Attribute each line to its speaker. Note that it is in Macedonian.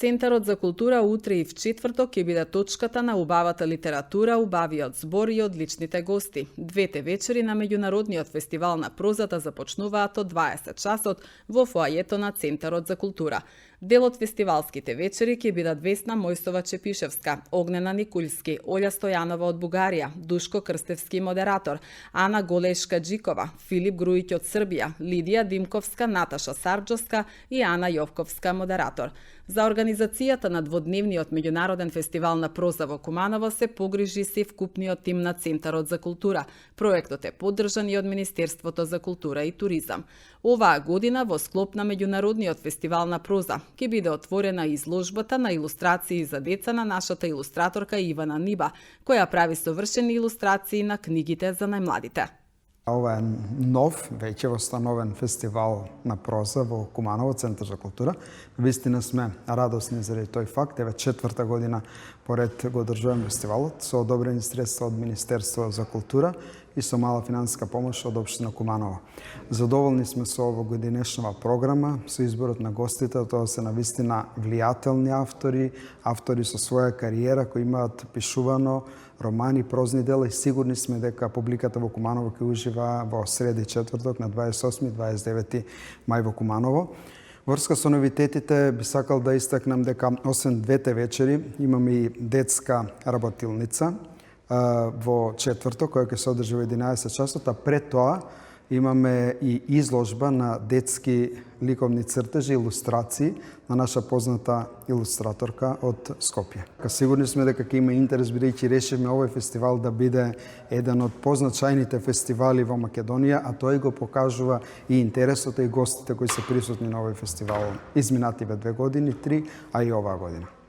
Speaker 1: Центарот за култура утре и в четврток ќе биде точката на убавата литература, убавиот збор и одличните гости. Двете вечери на меѓународниот фестивал на прозата започнуваат од 20 часот во фоајето на Центарот за култура. Дел од фестивалските вечери ќе бидат Весна Мојсова-Чепишевска, Огнена Никулски, Олја Стојанова од Бугарија, Душко Крстевски модератор, Ана Голешка-Джикова, Филип Груиќ од Србија, Лидија Димковска, Наташа Сарджоска и Ана Јовковска модератор. За организацијата на дводневниот меѓународен фестивал на проза во Куманово се погрижи севкупниот тим на Центарот за култура. Проектот е поддржан и од Министерството за култура и туризам. Оваа година во склоп на меѓународниот фестивал на проза ќе биде отворена изложбата на илустрации за деца на нашата илустраторка Ивана Ниба, која прави совршени илустрации на книгите за најмладите.
Speaker 2: Ова е нов, веќе востановен фестивал на проза во Куманово, Центар за култура. Вистина сме радосни заради тој факт. Еве четврта година поред го одржуваме фестивалот со одобрени средства од Министерство за култура и со мала финансиска помош од општина Куманово. Задоволни сме со овогодинешнава програма, со изборот на гостите, тоа се навистина влијателни автори, автори со своја кариера кои имаат пишувано романи, прозни дела и сигурни сме дека публиката во Куманово ќе ужива во среда и четврток на 28 и 29 мај во Куманово. Врска со новитетите би сакал да истакнам дека освен двете вечери имаме и детска работилница во четврток која ќе се одржи во 11 часот, а пред тоа имаме и изложба на детски ликовни цртежи, илустрации на наша позната илустраторка од Скопје. Сигурни сме дека ќе има интерес, бидејќи решивме овој фестивал да биде еден од позначајните фестивали во Македонија, а тој го покажува и интересот и гостите кои се присутни на овој фестивал изминативе 2 години, 3, а и оваа година.